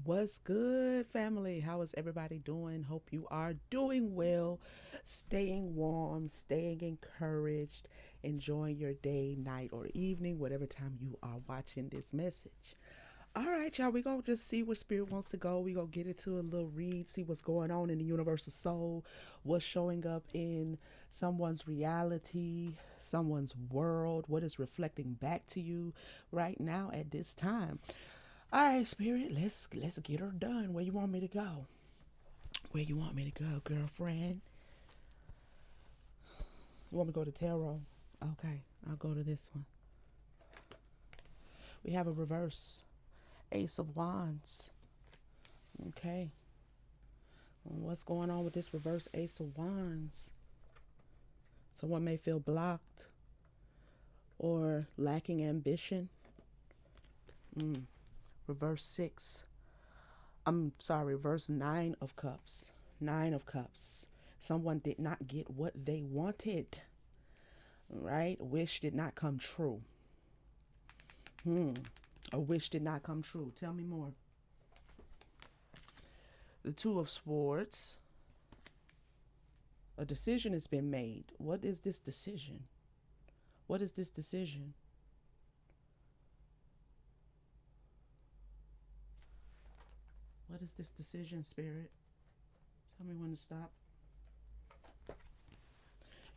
What's good, family? How is everybody doing? Hope you are doing well, staying warm, staying encouraged, enjoying your day, night, or evening, whatever time you are watching this message. All right, y'all, we're going to just see where Spirit wants to go. We're going to get into a little read, see what's going on in the universal soul, what's showing up in someone's reality, someone's world, what is reflecting back to you right now at this time. All right, Spirit, let's get her done. Where you want me to go? Where you want me to go, girlfriend? You want me to go to tarot? Okay, I'll go to this one. We have a reverse Ace of Wands. Okay, what's going on with this reverse Ace of Wands? Someone may feel blocked or lacking ambition. Reverse six. I'm sorry, reverse Nine of Cups. Nine of Cups. Someone did not get what they wanted, right? Wish did not come true. A wish did not come true. Tell me more. The Two of Swords. A decision has been made. What is this decision? What is this decision? What is this decision, Spirit? Tell me when to stop.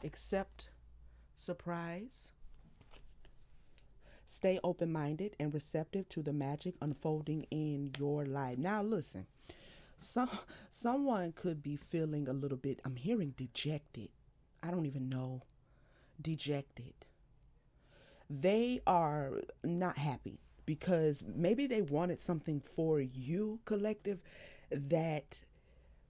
Accept surprise. Stay open minded and receptive to the magic unfolding in your life. Now, listen, some, someone could be feeling a little bit, I'm hearing dejected. I don't even know. Dejected. They are not happy because maybe they wanted something for you, collective, that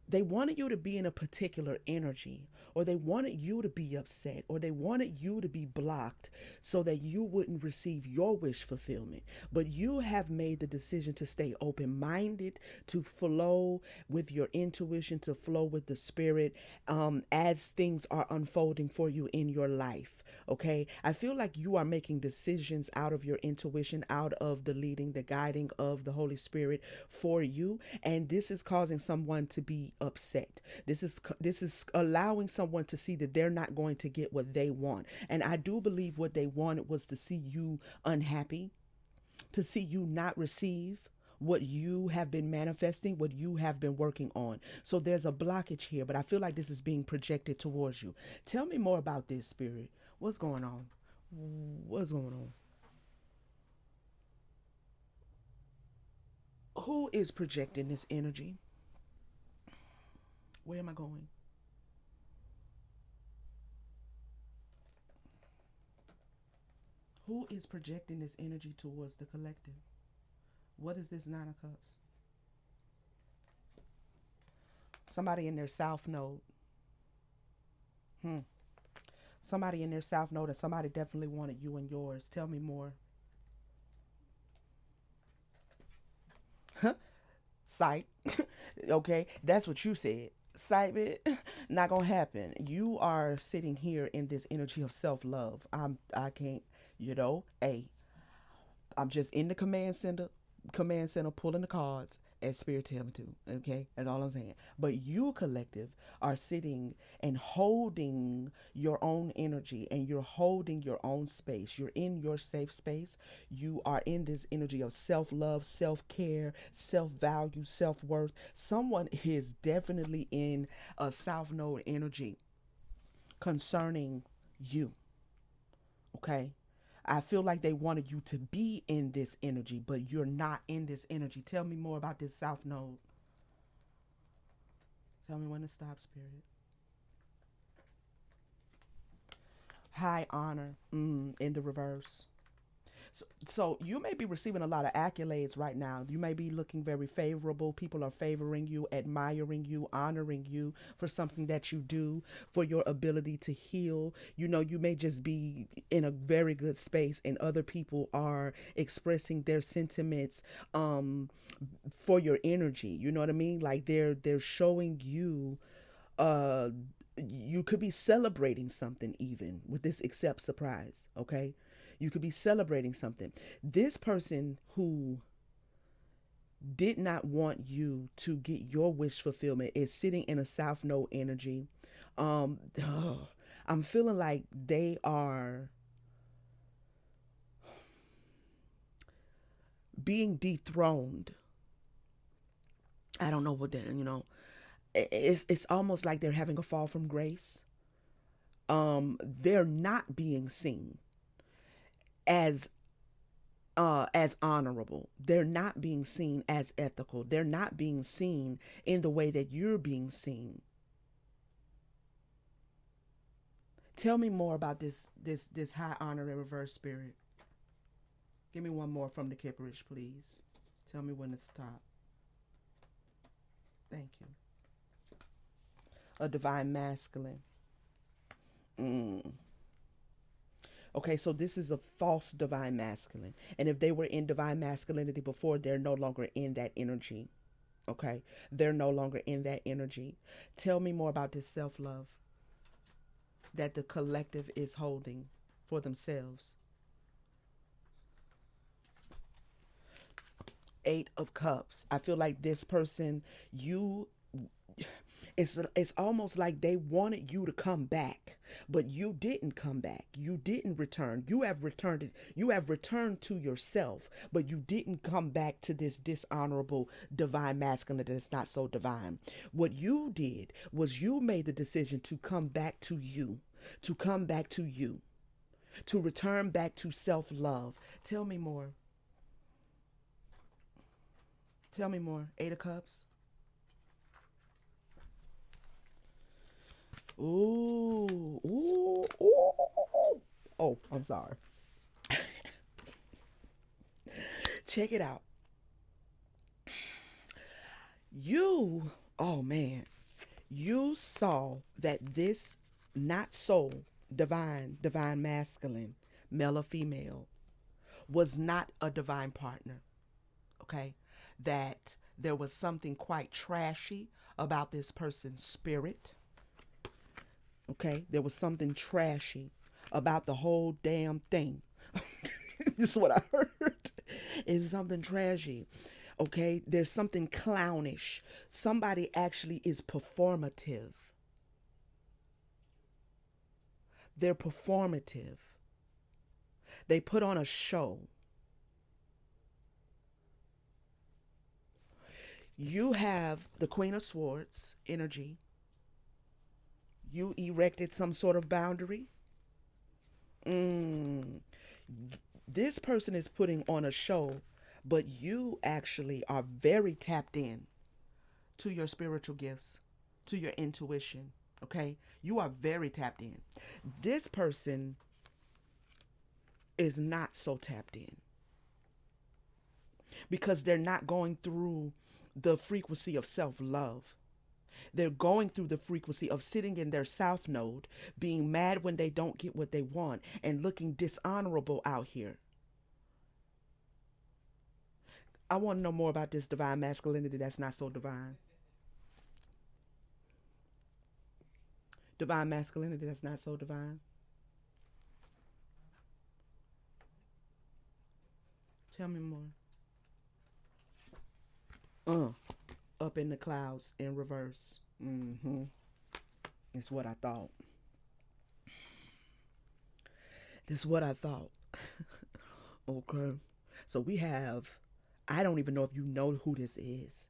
they wanted you to be in a particular energy, or they wanted you to be upset, or they wanted you to be blocked so that you wouldn't receive your wish fulfillment. But you have made the decision to stay open minded, to flow with your intuition, to flow with the spirit, as things are unfolding for you in your life. Okay, I feel like you are making decisions out of your intuition, out of the leading, the guiding of the Holy Spirit for you, and this is causing someone to be upset. This is allowing someone to see that they're not going to get what they want. And I do believe what they wanted was to see you unhappy, to see you not receive what you have been manifesting, what you have been working on. So there's a blockage here, but I feel like this is being projected towards you. Tell me more about this, Spirit. What's going on? What's going on? Who is projecting this energy? Where am I going? Who is projecting this energy towards the collective? What is this Nine of Cups? Somebody in their South Node. Hmm. Somebody in their South Node, and somebody definitely wanted you and yours. Tell me more. Sight. Okay, that's what you said. Sight, bit. Not gonna happen. You are sitting here in this energy of self love. I can't, hey, I'm just in the command center pulling the cards as spirit tell me to. Okay, that's all I'm saying. But you, collective, are sitting and holding your own energy, and you're holding your own space. You're in your safe space. You are in this energy of self-love, self-care, self-value, self-worth. Someone is definitely in a south node energy concerning you. Okay, I feel like they wanted you to be in this energy, but you're not in this energy. Tell me more about this South Node. Tell me when to stop, Spirit. High honor in the reverse. So you may be receiving a lot of accolades right now. You may be looking very favorable. People are favoring you, admiring you, honoring you for something that you do, for your ability to heal. You may just be in a very good space, and other people are expressing their sentiments for your energy. You know what I mean? Like they're showing you uh you could be celebrating something even with this accept surprise. Okay, you could be celebrating something. This person who did not want you to get your wish fulfillment, is sitting in a South Node energy. I'm feeling like they are being dethroned. I don't know what that, it's almost like they're having a fall from grace. They're not being seen as as honorable. They're not being seen as ethical. They're not being seen in the way that you're being seen. Tell me more about this high honor and reverse spirit. Give me one more from the Kipperish, please. Tell me when to stop. Thank you. A divine masculine. Mm. Okay, so this is a false divine masculine. And if they were in divine masculinity before, they're no longer in that energy. Okay, they're no longer in that energy. Tell me more about this self love that the collective is holding for themselves. Eight of Cups. I feel like this person, you, it's almost like they wanted you to come back, but you didn't come back. You didn't return. You have returned it. You have returned to yourself, but you didn't come back to this dishonorable divine masculine that is not so divine. What you did was you made the decision to come back to you, to come back to you, to return back to self-love. Tell me more. Tell me more. Eight of Cups. Ooh, ooh, ooh, ooh. Oh, I'm sorry. Check it out. You, oh man, you saw that this not so divine masculine, male or female, was not a divine partner. Okay? That there was something quite trashy about this person's spirit. Okay? There was something trashy about the whole damn thing. This is what I heard. It's something trashy. Okay? There's something clownish. Somebody actually is performative. They're performative. They put on a show. You have the Queen of Swords energy. You erected some sort of boundary. Mm. This person is putting on a show, but you actually are very tapped in to your spiritual gifts, to your intuition. Okay? You are very tapped in. This person is not so tapped in because they're not going through the frequency of self-love. They're going through the frequency of sitting in their south node, being mad when they don't get what they want, and looking dishonorable out here. I want to know more about this divine masculinity that's not so divine. Divine masculinity that's not so divine. Tell me more. Up in the clouds in reverse. Mm-hmm. It's what I thought. This is what I thought. Okay. So we have, I don't even know if you know who this is.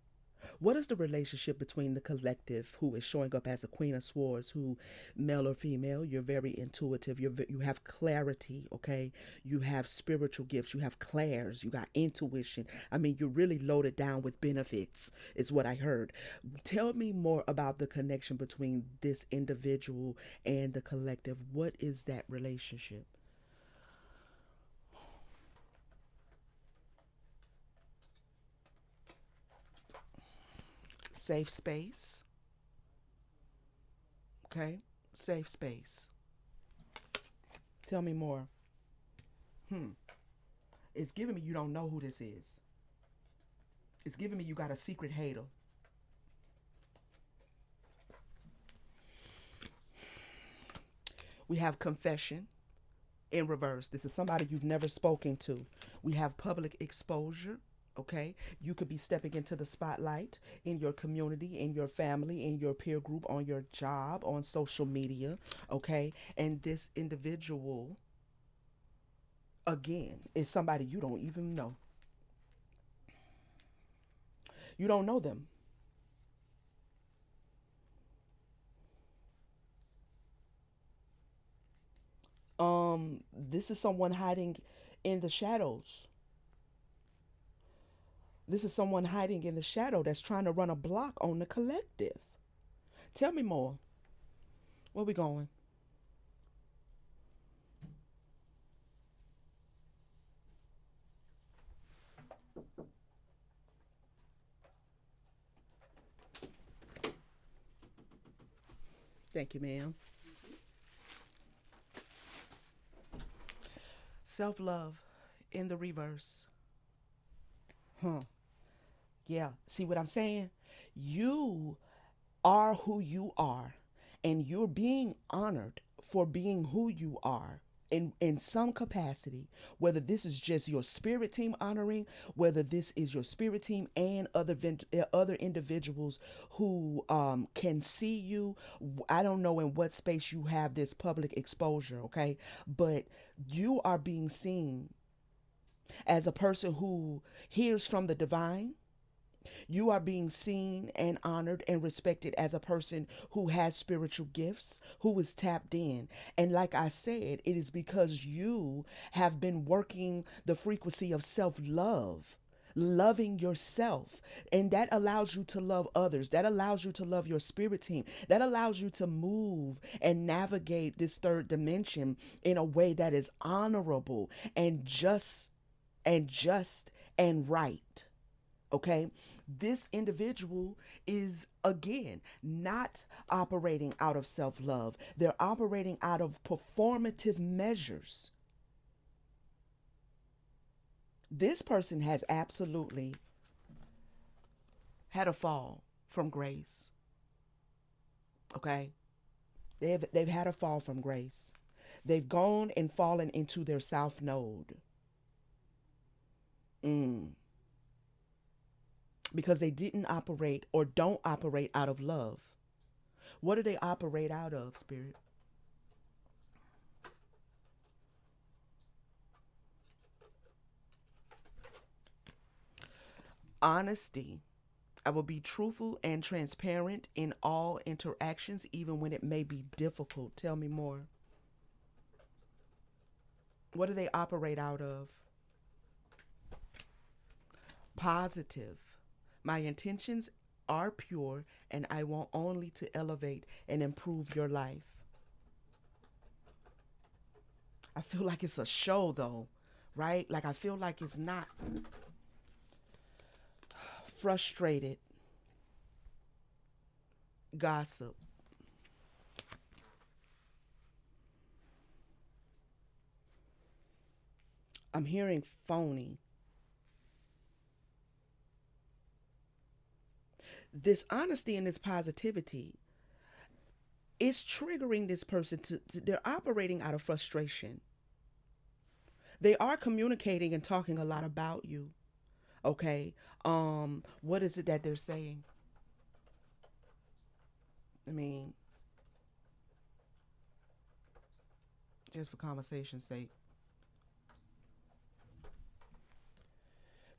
What is the relationship between the collective who is showing up as a Queen of Swords, who male or female, you're very intuitive, you have clarity, okay? You have spiritual gifts, you have clairs, you got intuition. I mean, you're really loaded down with benefits, is what I heard. Tell me more about the connection between this individual and the collective. What is that relationship? Safe space. Okay? Safe space. Tell me more. It's giving me you don't know who this is. It's giving me you got a secret hater. We have confession in reverse. This is somebody you've never spoken to. We have public exposure. Okay, you could be stepping into the spotlight in your community, in your family, in your peer group, on your job, on social media. Okay, and this individual, again, is somebody you don't even know. You don't know them. This is someone hiding in the shadows. This is someone hiding in the shadow that's trying to run a block on the collective. Tell me more. Where we going? Thank you, ma'am. Self love in the reverse. Huh. Yeah. See what I'm saying? You are who you are, and you're being honored for being who you are in some capacity, whether this is just your spirit team honoring, whether this is your spirit team and other individuals who can see you. I don't know in what space you have this public exposure, okay, but you are being seen as a person who hears from the divine. You are being seen and honored and respected as a person who has spiritual gifts, who is tapped in. And like I said, it is because you have been working the frequency of self love. Loving yourself, and that allows you to love others, that allows you to love your spirit team, that allows you to move and navigate this third dimension in a way that is honorable and just and right. Okay, this individual is again not operating out of self-love, they're operating out of performative measures. This person has absolutely had a fall from grace. Okay, they've had a fall from grace. They've gone and fallen into their south node. mm. Because they didn't operate or don't operate out of love. What do they operate out of, Spirit? Honesty. I will be truthful and transparent in all interactions, even when it may be difficult. Tell me more. What do they operate out of? Positive. My intentions are pure, and I want only to elevate and improve your life. I feel like it's a show, though, right? Like I feel like it's not. Frustrated. Gossip. I'm hearing phony. This honesty and this positivity is triggering this person they're operating out of frustration. They are communicating and talking a lot about you. Okay. What is it that they're saying? I mean, just for conversation's sake.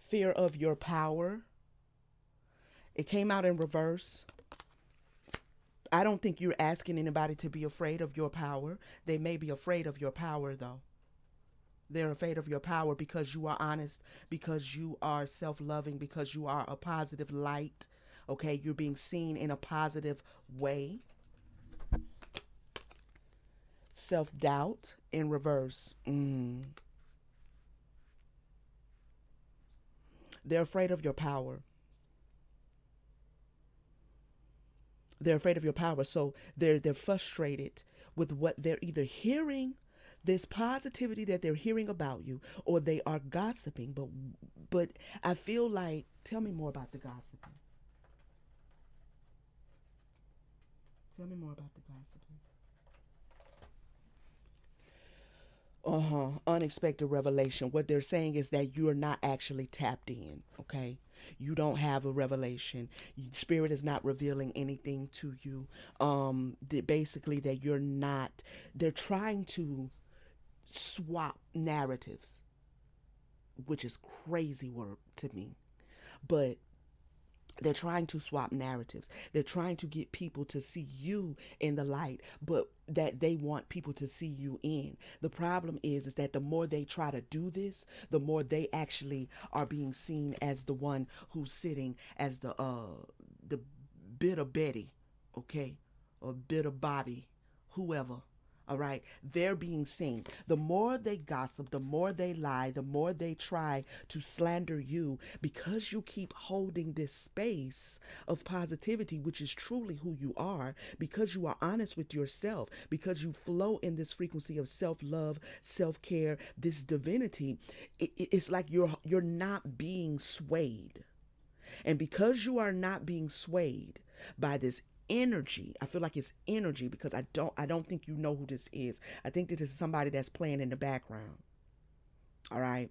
Fear of your power. It came out in reverse. I don't think you're asking anybody to be afraid of your power. They may be afraid of your power, though. They're afraid of your power because you are honest, because you are self loving, because you are a positive light. Okay, you're being seen in a positive way. Self doubt in reverse. They're afraid of your power. They're afraid of your power. So they're frustrated with what they're either hearing, this positivity that they're hearing about you, or they are gossiping. But I feel like, tell me more about the gossiping. Tell me more about the gossiping. Unexpected revelation. What they're saying is that you are not actually tapped in, okay? You don't have a revelation. Spirit is not revealing anything to you. Basically that you're not, they're trying to swap narratives, which is crazy word to me. But they're trying to swap narratives. They're trying to get people to see you in the light, but that they want people to see you in. The problem is that the more they try to do this, the more they actually are being seen as the one who's sitting as the bitter Betty, okay, or bitter Bobby, whoever. All right, they're being seen. The more they gossip, the more they lie, the more they try to slander you, because you keep holding this space of positivity, which is truly who you are, because you are honest with yourself, because you flow in this frequency of self-love, self-care, this divinity. It's like you're not being swayed. And because you are not being swayed by this energy, I feel like it's energy, because I don't think you know who this is. I think that this is somebody that's playing in the background. All right.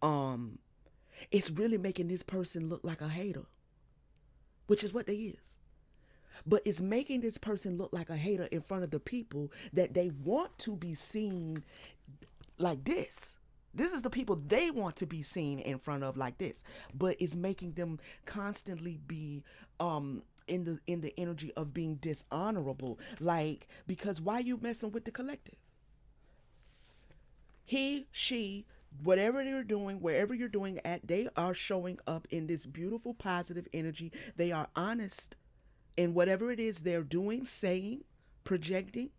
Um it's really making this person look like a hater, which is what they is. But it's making this person look like a hater in front of the people that they want to be seen like this. This is the people they want to be seen in front of like this. But it's making them constantly be in the energy of being dishonorable. Like, because why you messing with the collective? He, she, whatever they're doing, wherever you're doing at, they are showing up in this beautiful positive energy. They are honest in whatever it is they're doing, saying, projecting.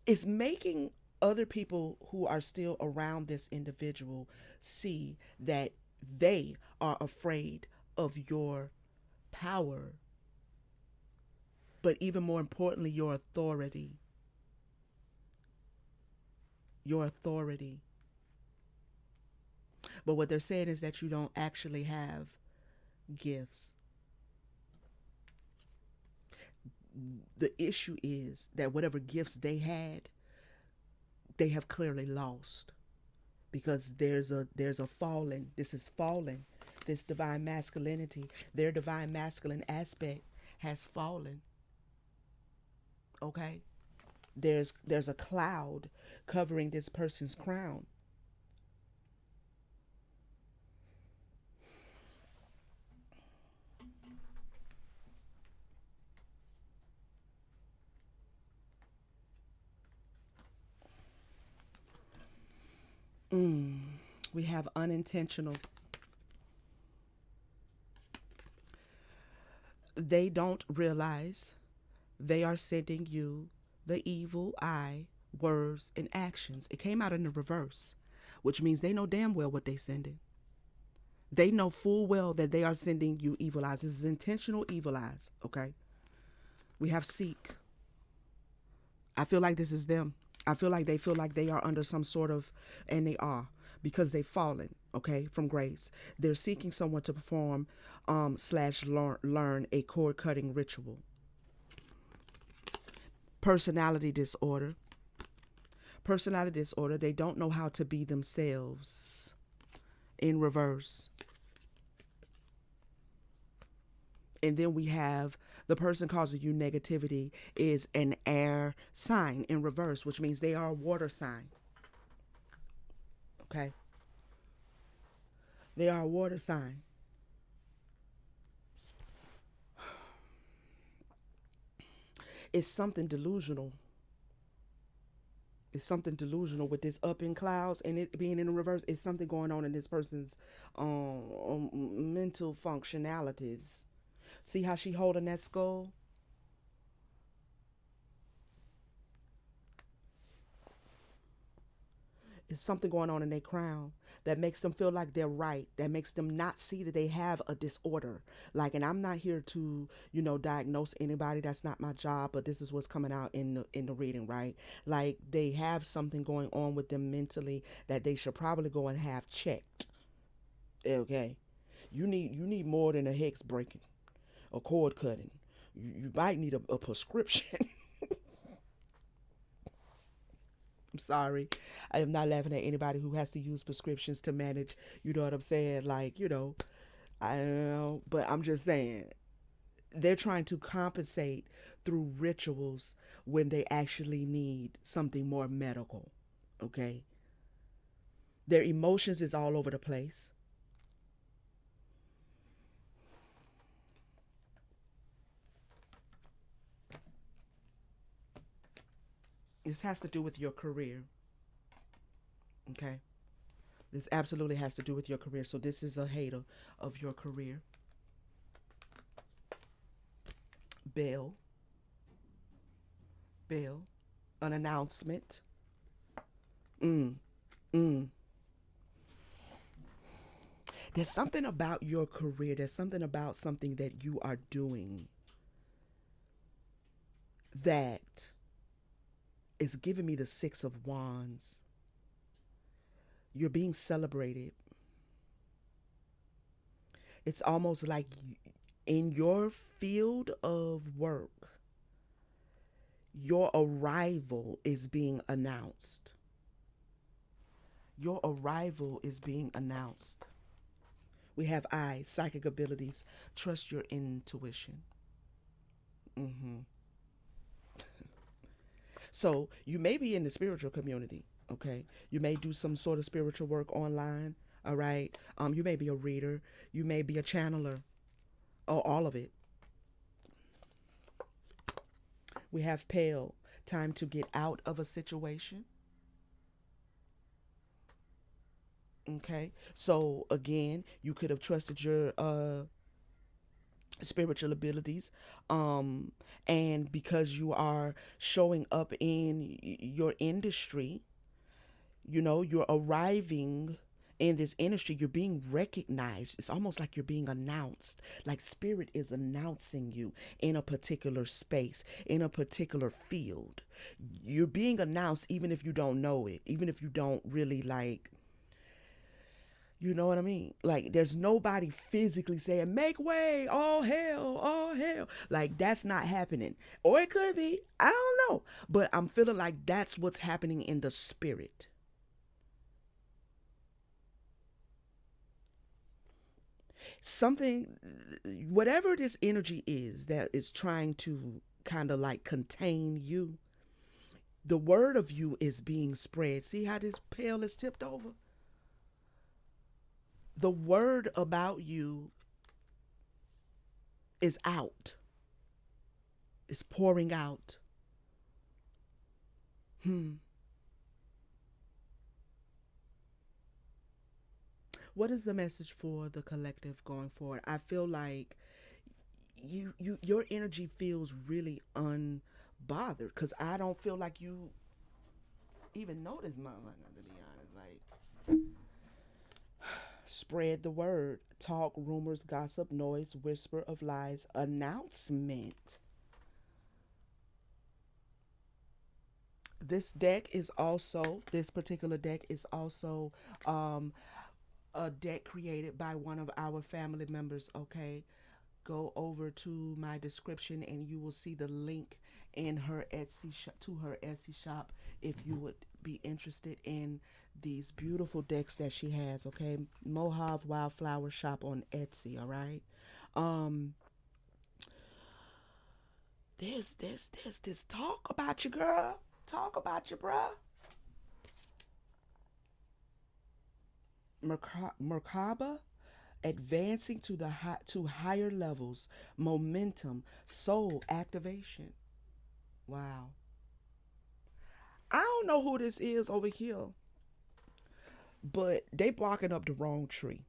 It's making other people who are still around this individual see that they are afraid of your power, but even more importantly, your authority. Your authority. But what they're saying is that you don't actually have gifts. The issue is that whatever gifts they had, they have clearly lost, because there's a fallen. This is fallen. This divine masculinity, their divine masculine aspect has fallen. Okay? There's a cloud covering this person's crown. We have unintentional. They don't realize they are sending you the evil eye words and actions. It came out in the reverse, which means they know damn well what they sending. They know full well that they are sending you evil eyes. This is intentional evil eyes, okay? We have seek. I feel like this is them. I feel like they are under some sort of, and they are, because they've fallen, okay, from grace. They're seeking someone to perform slash learn a cord cutting ritual. Personality disorder. Personality disorder. They don't know how to be themselves. In reverse. And then we have the person causing you negativity is an air sign in reverse, which means they are a water sign. Okay? They are a water sign. It's something delusional. It's something delusional with this up in clouds and it being in the reverse. It's something going on in this person's mental functionalities. See how she holding that skull? It's something going on in their crown that makes them feel like they're right, that makes them not see that they have a disorder. Like, and I'm not here to, diagnose anybody. That's not my job, but this is what's coming out in the reading, right? Like, they have something going on with them mentally that they should probably go and have checked. Okay. You need more than a hex breaking, a cord cutting. You might need a prescription. I'm sorry. I am not laughing at anybody who has to use prescriptions to manage, you know what I'm saying? Like, I don't know, but I'm just saying they're trying to compensate through rituals when they actually need something more medical. Okay? Their emotions is all over the place. This has to do with your career. Okay? This absolutely has to do with your career. So this is a hater of your career. Bill. Bill. An announcement. Mm. Mm. There's something about your career. There's something about something that you are doing that is giving me the Six of Wands. You're being celebrated. It's almost like in your field of work, your arrival is being announced. Your arrival is being announced. We have eyes, psychic abilities. Trust your intuition. Hmm. So you may be in the spiritual community, okay? You may do some sort of spiritual work online, all right? You may be a reader. You may be a channeler, or all of it. We have pale, time to get out of a situation. Okay. So again, you could have trusted your spiritual abilities, um and because you are showing up in your industry, you're arriving in this industry, you're being recognized. It's almost like you're being announced, like spirit is announcing you in a particular space, in a particular field. You're being announced even if you don't know it, even if you don't really like, you know what I mean? Like, there's nobody physically saying, make way, all hell, all hell. Like, that's not happening. Or it could be. I don't know. But I'm feeling like that's what's happening in the spirit. Something, whatever this energy is that is trying to kind of like contain you, the word of you is being spread. See how this pail is tipped over? The word about you is out, is pouring out. Hmm. What is the message for the collective going forward? I feel like your energy feels really unbothered because I don't feel like you even know this motherfucker, to be honest. Like, spread the word, talk, rumors, gossip, noise, whisper of lies, announcement. This particular deck is also a deck created by one of our family members. Okay, go over to my description and you will see the link in her Etsy shop, to her Etsy shop, if you would be interested in these beautiful decks that she has. Okay, Mohave Wildflower Shop on Etsy. All right. Um, there's this talk about you, girl. Talk about you, bruh. Merkaba, advancing to higher levels, momentum, soul activation. Wow. I don't know who this is over here, but they barking up the wrong tree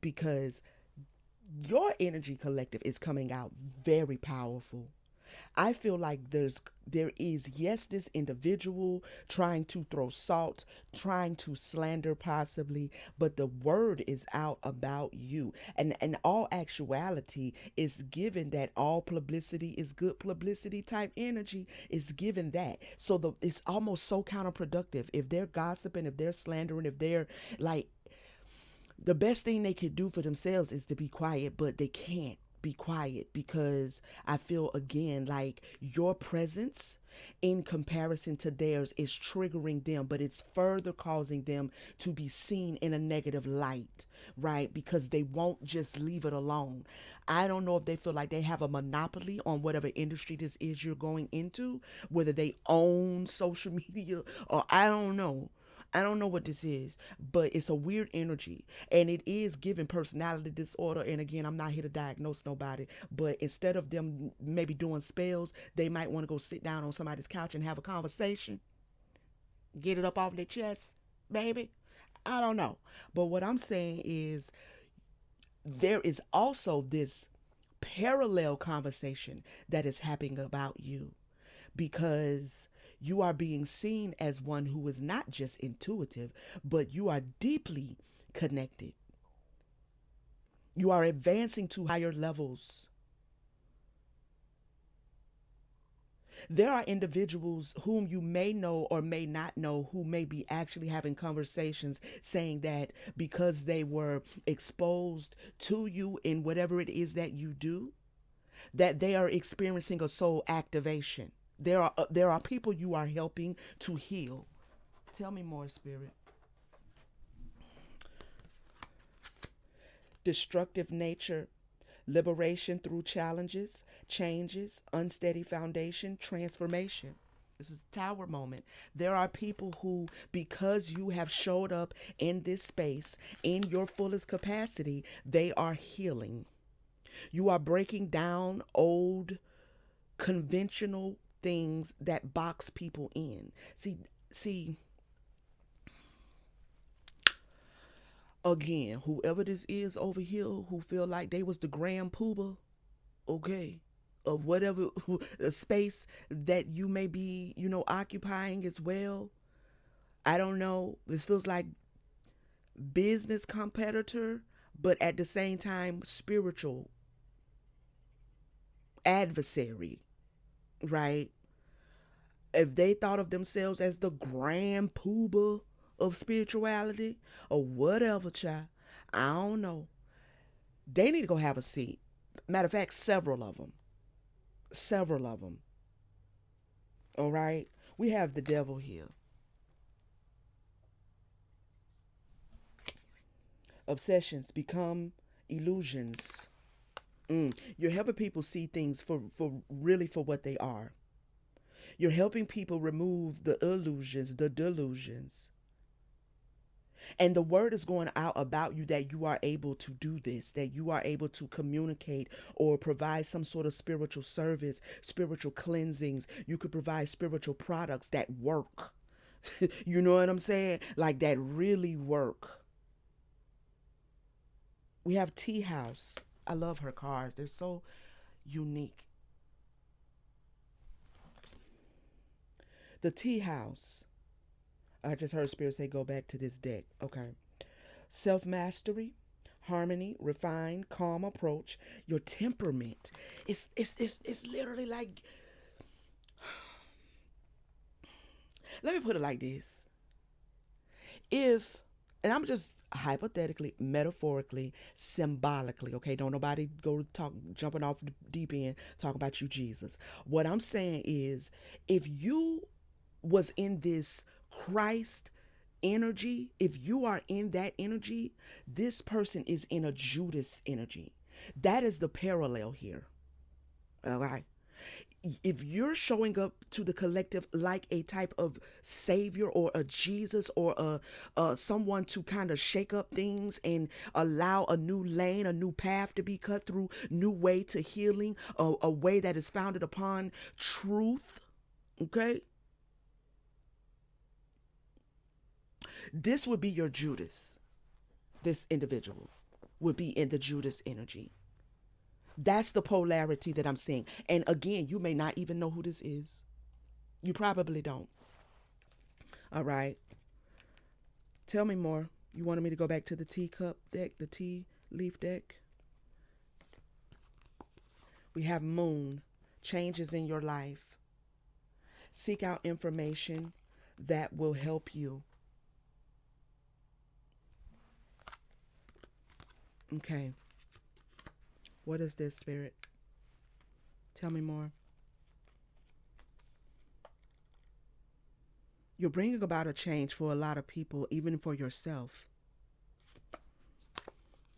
because your energy collective is coming out very powerful. I feel like there is, yes, this individual trying to throw salt, trying to slander possibly, but the word is out about you. And in all actuality, it's given that all publicity is good publicity type energy is given that. So it's almost so counterproductive. If they're gossiping, if they're slandering, if they're like, the best thing they could do for themselves is to be quiet, but they can't be quiet, because I feel again like your presence in comparison to theirs is triggering them, but it's further causing them to be seen in a negative light, right? Because they won't just leave it alone. I don't know if they feel like they have a monopoly on whatever industry this is you're going into, whether they own social media, or I don't know what this is, but it's a weird energy, and it is giving personality disorder. And again, I'm not here to diagnose nobody, but instead of them maybe doing spells, they might want to go sit down on somebody's couch and have a conversation, get it up off their chest, baby. I don't know. But what I'm saying is there is also this parallel conversation that is happening about you, because you are being seen as one who is not just intuitive, but you are deeply connected. You are advancing to higher levels. There are individuals whom you may know or may not know who may be actually having conversations saying that because they were exposed to you in whatever it is that you do, that they are experiencing a soul activation. There are people you are helping to heal. Tell me more, Spirit. Destructive nature, liberation through challenges, changes, unsteady foundation, transformation. This is a tower moment. There are people who, because you have showed up in this space in your fullest capacity, they are healing. You are breaking down old conventional things that box people in. See, again, whoever this is over here who feel like they was the grand poobah, okay, of whatever space that you may be, occupying as well. I don't know. This feels like business competitor, but at the same time, spiritual adversary, right? If they thought of themselves as the grand poobah of spirituality or whatever, child, I don't know. They need to go have a seat. Matter of fact, several of them. Several of them. All right? We have the devil here. Obsessions become illusions. You're helping people see things for really for what they are. You're helping people remove the illusions, the delusions. And the word is going out about you that you are able to do this, that you are able to communicate or provide some sort of spiritual service, spiritual cleansings. You could provide spiritual products that work. You know what I'm saying? Like that really work. We have Tea House. I love her cards. They're so unique. The Tea House. I just heard Spirit say go back to this deck. Okay. Self mastery, harmony, refined, calm approach, your temperament. It's literally like, let me put it like this. If, and I'm just hypothetically, metaphorically, symbolically, okay? Don't nobody go talk jumping off the deep end talk about you, Jesus. What I'm saying is, if you was in this Christ energy, if you are in that energy, this person is in a Judas energy. That is the parallel here. All right. If you're showing up to the collective like a type of savior or a Jesus or a someone to kind of shake up things and allow a new lane, a new path to be cut through, new way to healing, a way that is founded upon truth, okay? This would be your Judas. This individual would be in the Judas energy. That's the polarity that I'm seeing. And again, you may not even know who this is. You probably don't. All right. Tell me more. You wanted me to go back to the teacup deck, the tea leaf deck? We have Moon, changes in your life. Seek out information that will help you. Okay. What is this, Spirit? Tell me more. You're bringing about a change for a lot of people, even for yourself.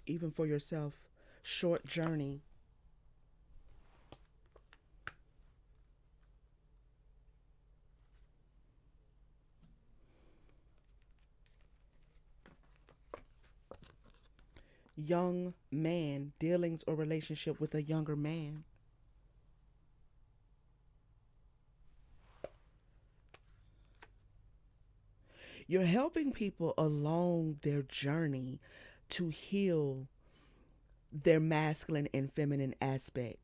Even for yourself. Short journey. Young man, dealings or relationship with a younger man. You're helping people along their journey to heal their masculine and feminine aspect,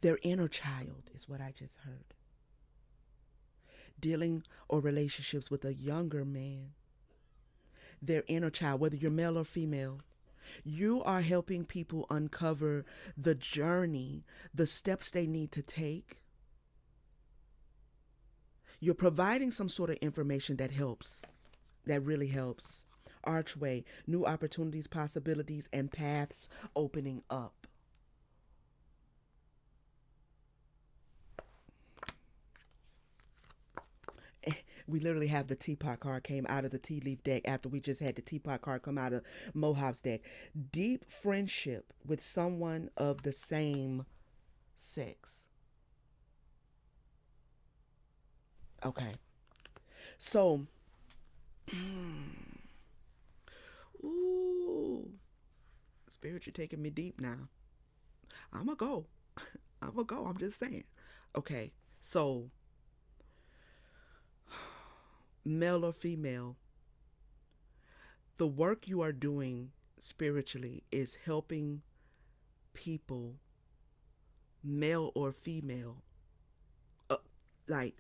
their inner child is what I just heard. Dealing or relationships with a younger man, their inner child, whether you're male or female. You are helping people uncover the journey, the steps they need to take. You're providing some sort of information that helps, that really helps. Archway, new opportunities, possibilities, and paths opening up. We literally have the teapot card came out of the tea leaf deck after we just had the teapot card come out of Mohab's deck. Deep friendship with someone of the same sex. Okay. So, ooh, Spirit, you're taking me deep now. I'm going to go. I'm going to go. I'm just saying. Okay. So, male or female, the work you are doing spiritually is helping people, male or female, uh, like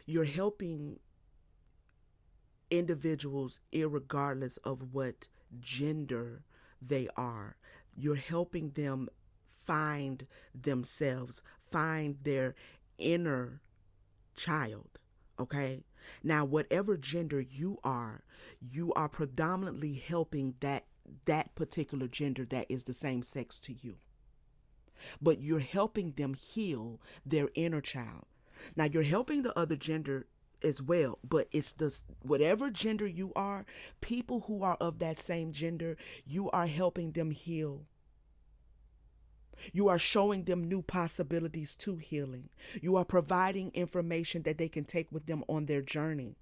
you're helping individuals irregardless of what gender they are. You're helping them find themselves, find their inner child. Okay? Now, whatever gender you are predominantly helping that particular gender that is the same sex to you. But you're helping them heal their inner child. Now, you're helping the other gender as well, but it's the whatever gender you are, people who are of that same gender, you are helping them heal. You are showing them new possibilities to healing. You are providing information that they can take with them on their journey.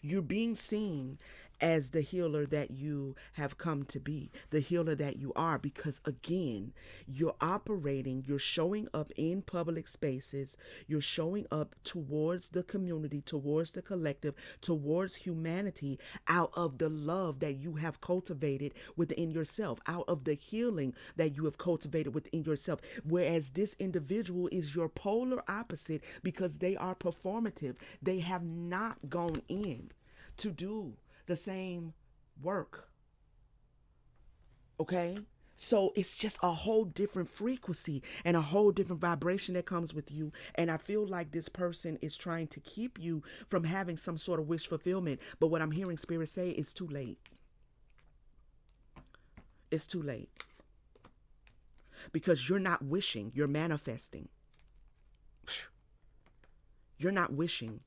You're being seen as the healer that you have come to be, the healer that you are, because again, you're operating, you're showing up in public spaces, you're showing up towards the community, towards the collective, towards humanity, out of the love that you have cultivated within yourself, out of the healing that you have cultivated within yourself. Whereas this individual is your polar opposite because they are performative. They have not gone in to do the same work. Okay? So it's just a whole different frequency and a whole different vibration that comes with you. And I feel like this person is trying to keep you from having some sort of wish fulfillment. But what I'm hearing Spirit say is too late. It's too late. Because you're not wishing, you're manifesting. You're not wishing.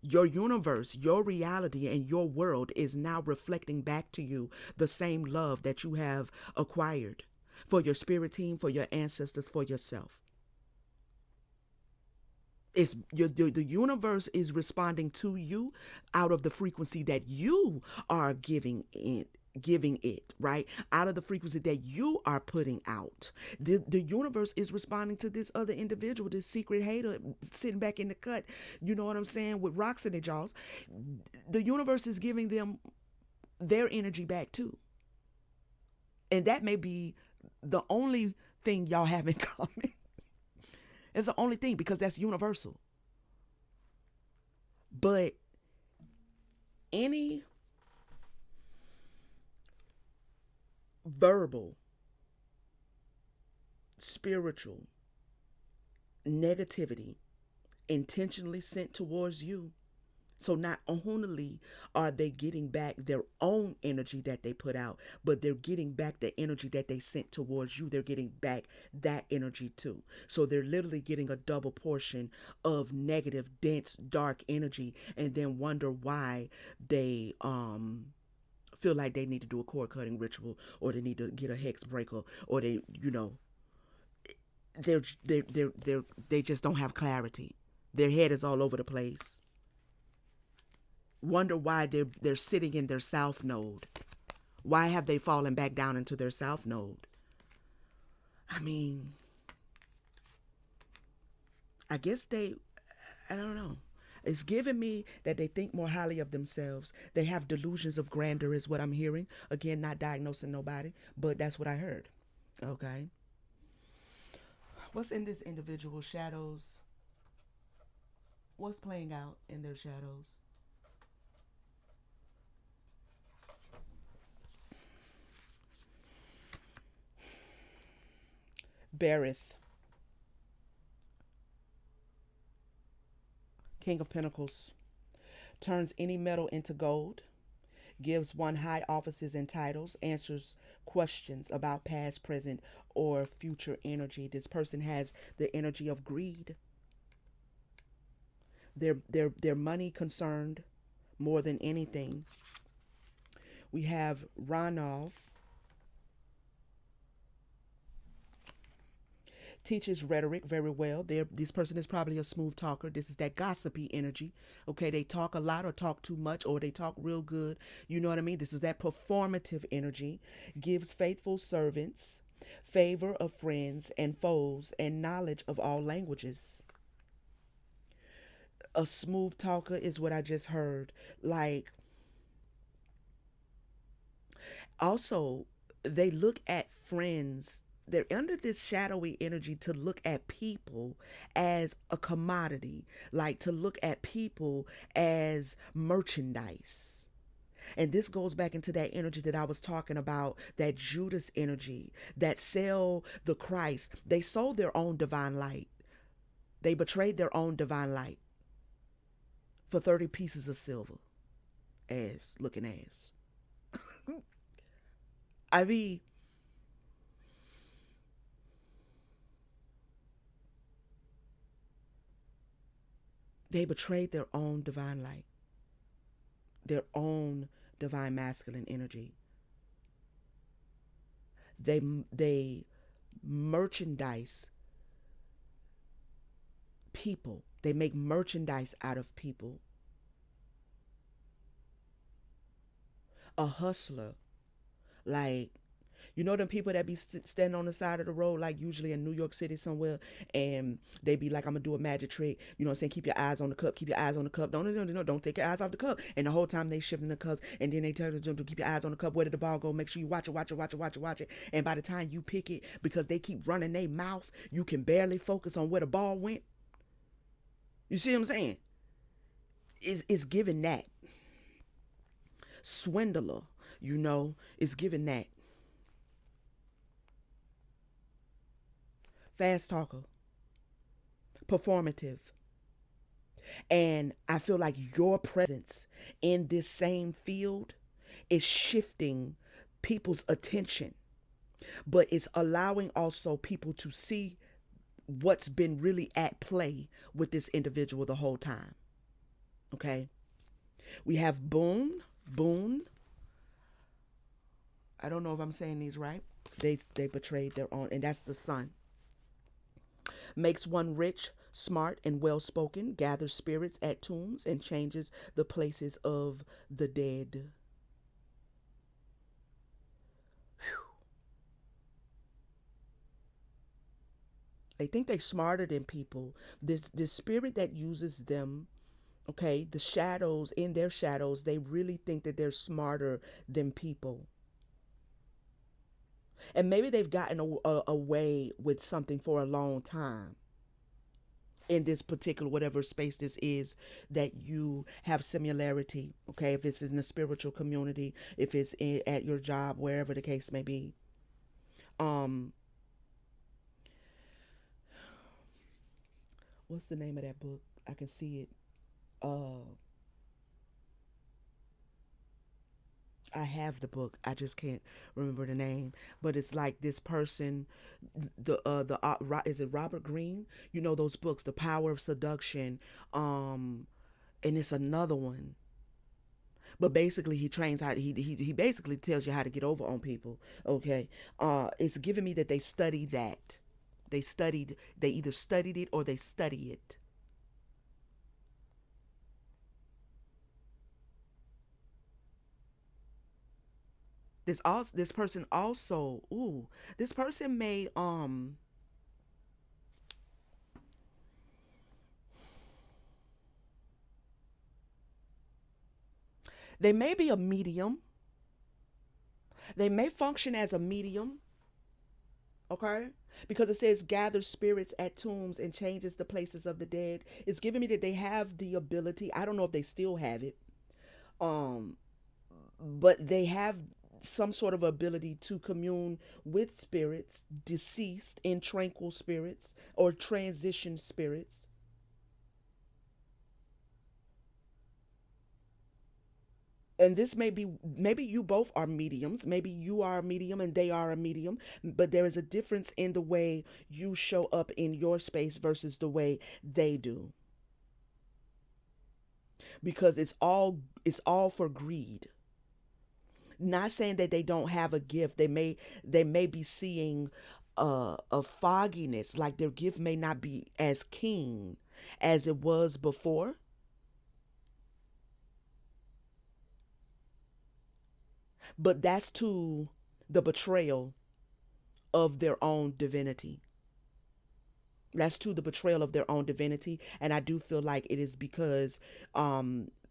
Your universe, your reality, and your world is now reflecting back to you the same love that you have acquired for your spirit team, for your ancestors, for yourself. The universe is responding to you out of the frequency that you are giving it, right? Out of the frequency that you are putting out. The universe is responding to this other individual, this secret hater sitting back in the cut, you know what I'm saying, with rocks in their jaws. The universe is giving them their energy back too. And that may be the only thing y'all have in common. It's the only thing because that's universal. But any verbal, spiritual negativity intentionally sent towards you So not only are they getting back their own energy that they put out, but they're getting back the energy that they sent towards you. They're getting back that energy too. So they're literally getting a double portion of negative, dense, dark energy, and then wonder why they feel like they need to do a cord cutting ritual, or they need to get a hex breaker, or they, they just don't have clarity. Their head is all over the place. Wonder why they're sitting in their south node. Why have they fallen back down into their south node? I mean, I guess I don't know. It's giving me that they think more highly of themselves. They have delusions of grandeur, is what I'm hearing. Again, not diagnosing nobody, but that's what I heard. Okay. What's in this individual shadows? What's playing out in their shadows? Berith, King of Pentacles, turns any metal into gold, gives one high offices and titles, answers questions about past, present, or future energy. This person has the energy of greed. They're money concerned more than anything. We have Ranov, teaches rhetoric very well. This person is probably a smooth talker. This is that gossipy energy. Okay, they talk a lot or talk too much, or they talk real good. You know what I mean? This is that performative energy. Gives faithful servants, favor of friends and foes, and knowledge of all languages. A smooth talker is what I just heard. Like, also, they look at friends, they're under this shadowy energy to look at people as a commodity, like to look at people as merchandise. And this goes back into that energy that I was talking about, that Judas energy, that sell the Christ. They sold their own divine light. They betrayed their own divine light for 30 pieces of silver. Ass, looking ass. I mean, they betrayed their own divine light, their own divine masculine energy. They merchandise people. They make merchandise out of people. A hustler, like, you know them people that be standing on the side of the road, like usually in New York City somewhere, and they be like, "I'm gonna do a magic trick." You know what I'm saying? Keep your eyes on the cup. Keep your eyes on the cup. Don't take your eyes off the cup. And the whole time they shifting the cups, and then they tell them to keep your eyes on the cup. Where did the ball go? Make sure you watch it, watch it, watch it, watch it, watch it. And by the time you pick it, because they keep running their mouth, you can barely focus on where the ball went. You see what I'm saying? Is giving that swindler. Is giving that fast talker, performative. And I feel like your presence in this same field is shifting people's attention, but it's allowing also people to see what's been really at play with this individual the whole time. Okay? We have Boone. I don't know if I'm saying these right. They betrayed their own, and that's the sun. Makes one rich, smart, and well spoken, gathers spirits at tombs, and changes the places of the dead. They think they're smarter than people. This spirit that uses them, okay, the shadows, in their shadows, they really think that they're smarter than people. And maybe they've gotten away with something for a long time in this particular whatever space this is that you have similarity. Okay, if it's in the spiritual community, if it's at your job, wherever the case may be. um what's the name of that book? I can see it. uh I have the book. I just can't remember the name. But it's like this person, is it Robert Greene? You know those books, The Power of Seduction, and it's another one. But basically, he trains how he basically tells you how to get over on people. Okay, it's giving me that they study that. They either studied it or they study it. This person also, ooh, this person may they may be a medium. They may function as a medium, okay? Because it says gathers spirits at tombs and changes the places of the dead. It's giving me that they have the ability. I don't know if they still have it. Um, but they have some sort of ability to commune with spirits, deceased and tranquil spirits or transition spirits. And this may be, maybe you both are mediums, maybe you are a medium and they are a medium, but there is a difference in the way you show up in your space versus the way they do, because it's all for greed. Not saying that they don't have a gift. They may be seeing a fogginess, like their gift may not be as keen as it was before, but that's to the betrayal of their own divinity. That's to the betrayal of their own divinity. And I do feel like it is because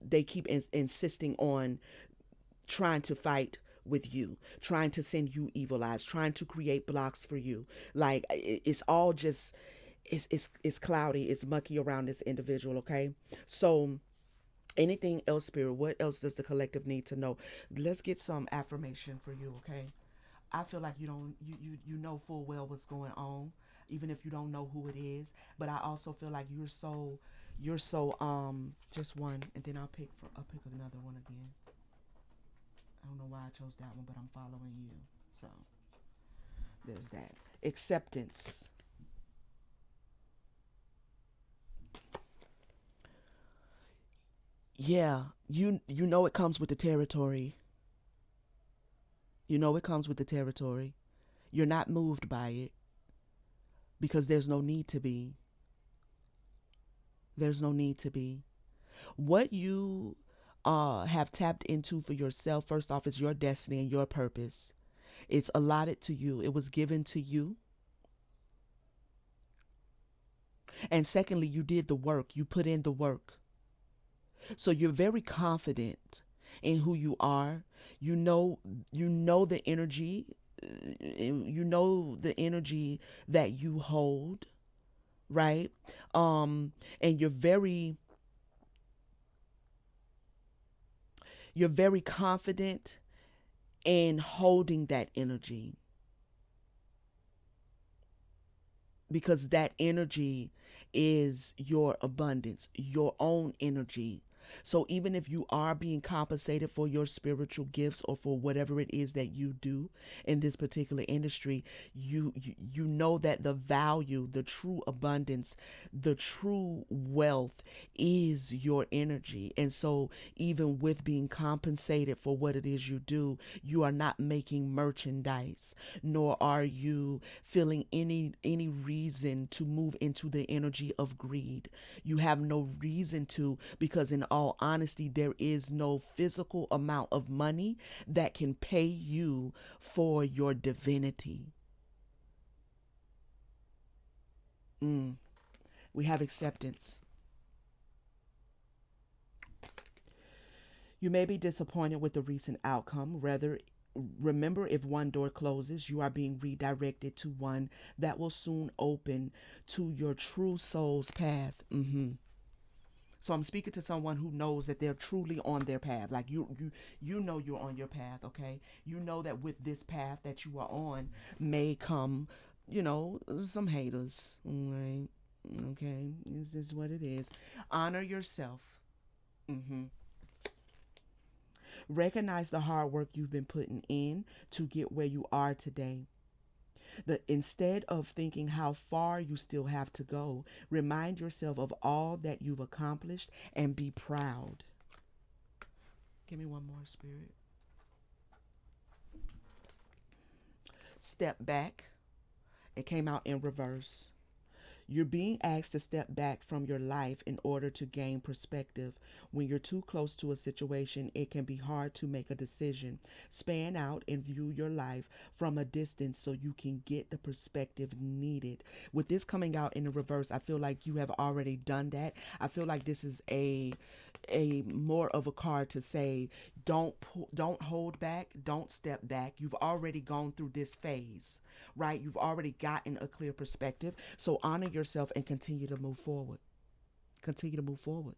they keep insisting on trying to fight with you, trying to send you evil eyes, trying to create blocks for you. Like it's all just, it's cloudy, it's mucky around this individual. Okay, so anything else, spirit? What else does the collective need to know? Let's get some affirmation for you. Okay, I feel like you don't you know full well what's going on, even if you don't know who it is. But I also feel like you're so just one, and then I'll pick another one again. I don't know why I chose that one, but I'm following you. So there's that. Acceptance. Yeah, you know it comes with the territory. You know it comes with the territory. You're not moved by it because there's no need to be. There's no need to be. What you have tapped into for yourself, first off, is your destiny and your purpose. It's allotted to you. It was given to you. And secondly, you did the work. You put in the work. So you're very confident in who you are. You know the energy. You know the energy that you hold, right? And you're very confident in holding that energy, because that energy is your abundance, your own energy. So even if you are being compensated for your spiritual gifts or for whatever it is that you do in this particular industry, you know that the value, the true abundance, the true wealth is your energy. And so even with being compensated for what it is you do, you are not making merchandise, nor are you feeling any reason to move into the energy of greed. You have no reason to, because in all honesty, there is no physical amount of money that can pay you for your divinity. Mm. We have acceptance. You may be disappointed with the recent outcome. Rather, remember, if one door closes, you are being redirected to one that will soon open to your true soul's path. So I'm speaking to someone who knows that they're truly on their path. Like you know you're on your path, okay? You know that with this path that you are on may come, some haters, all right? Okay, this is what it is. Honor yourself. hmm Recognize the hard work you've been putting in to get where you are today. Instead of thinking how far you still have to go, remind yourself of all that you've accomplished and be proud. Give me one more, Spirit. Step back. It came out in reverse. You're being asked to step back from your life in order to gain perspective. When you're too close to a situation, it can be hard to make a decision. Span out and view your life from a distance so you can get the perspective needed. With this coming out in the reverse, I feel like you have already done that. I feel like this is a more of a card to say don't hold back, don't step back. You've already gone through this phase, right? You've already gotten a clear perspective. So honor yourself and continue to move forward. Continue to move forward.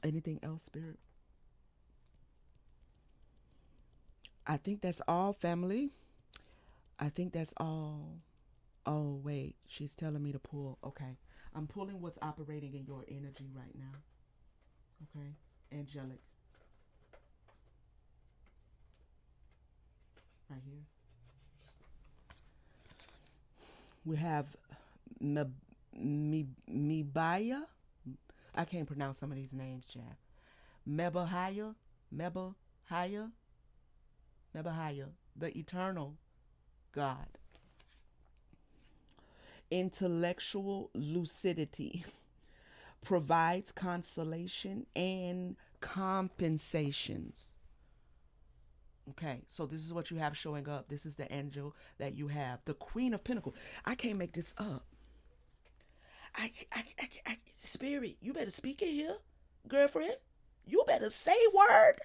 Anything else, Spirit? I think that's all, family. I think that's all. Oh, wait. She's telling me to pull. Okay. I'm pulling what's operating in your energy right now. Okay. Angelic. Right here. We have Mibaya. I can't pronounce some of these names, Chad. Mebahaya. Mebahaya. Mebahaya. The eternal God. Intellectual lucidity provides consolation and compensations. Okay, so this is what you have showing up. This is the angel that you have. The Queen of Pentacles. I can't make this up. Spirit, you better speak it here, girlfriend. You better say word.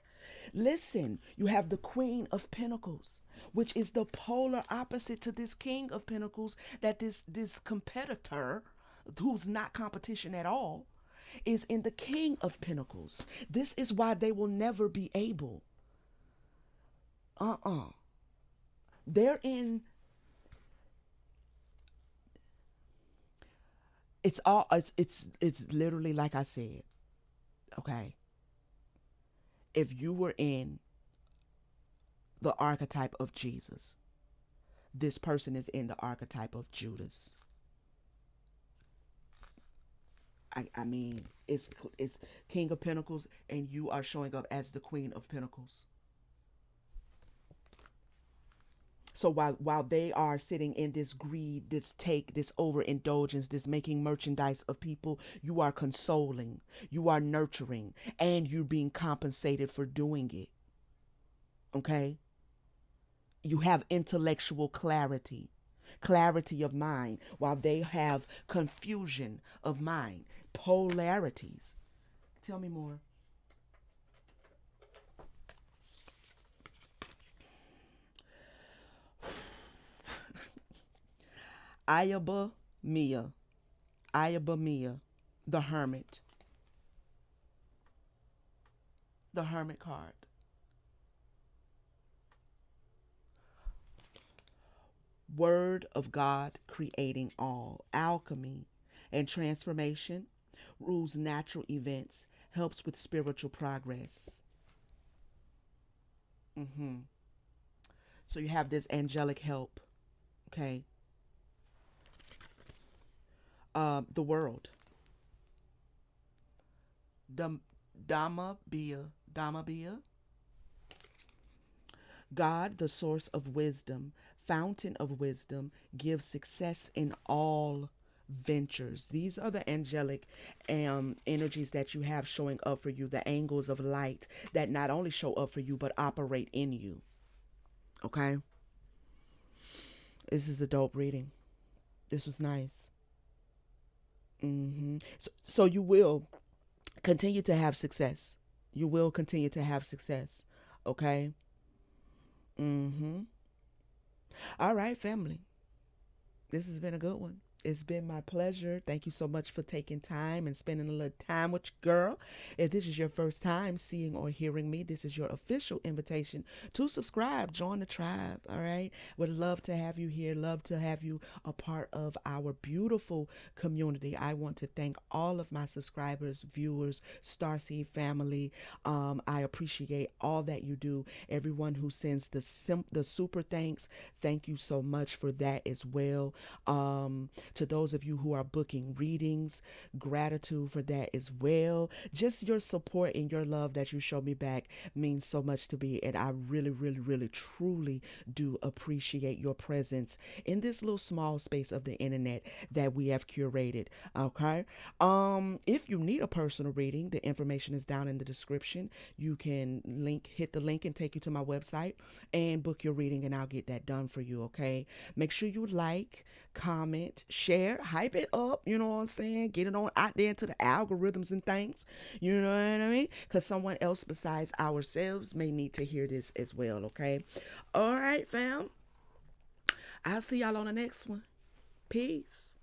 Listen, you have the Queen of Pentacles, which is the polar opposite to this King of Pentacles, that this competitor, who's not competition at all, is in the King of Pentacles. This is why they will never be able. They're in. It's literally like I said. Okay. If you were in the archetype of Jesus, this person is in the archetype of Judas. I mean, it's King of Pentacles, and you are showing up as the Queen of Pentacles. So while they are sitting in this greed, this take, this overindulgence, this making merchandise of people, you are consoling, you are nurturing, and you're being compensated for doing it. Okay? You have intellectual clarity, clarity of mind, while they have confusion of mind, polarities. Tell me more. Ayaba Mia. Ayaba Mia. The Hermit. The Hermit card. Word of God creating all. Alchemy and transformation. Rules natural events. Helps with spiritual progress. So you have this angelic help. Okay. The world. Dhamma Bia. God, the source of wisdom, fountain of wisdom, gives success in all ventures. These are the angelic energies that you have showing up for you, the angles of light that not only show up for you but operate in you. Okay? This is a dope reading. This was nice. So you will continue to have success. You will continue to have success. Okay? All right, family. This has been a good one. It's been my pleasure. Thank you so much for taking time and spending a little time with your girl. If this is your first time seeing or hearing me, this is your official invitation to subscribe, join the tribe. All right. Would love to have you here. Love to have you a part of our beautiful community. I want to thank all of my subscribers, viewers, Starseed family. I appreciate all that you do. Everyone who sends the super thanks, thank you so much for that as well. To those of you who are booking readings, gratitude for that as well. Just your support and your love that you show me back means so much to me, and I really, really, really, truly do appreciate your presence in this little small space of the internet that we have curated. Okay. If you need a personal reading, the information is down in the description. You can hit the link and take you to my website and book your reading, and I'll get that done for you. Okay. Make sure you like, comment, share, hype it up. You know what I'm saying? Get it on out there into the algorithms and things. You know what I mean? Because someone else besides ourselves may need to hear this as well. Okay. All right, fam. I'll see y'all on the next one. Peace.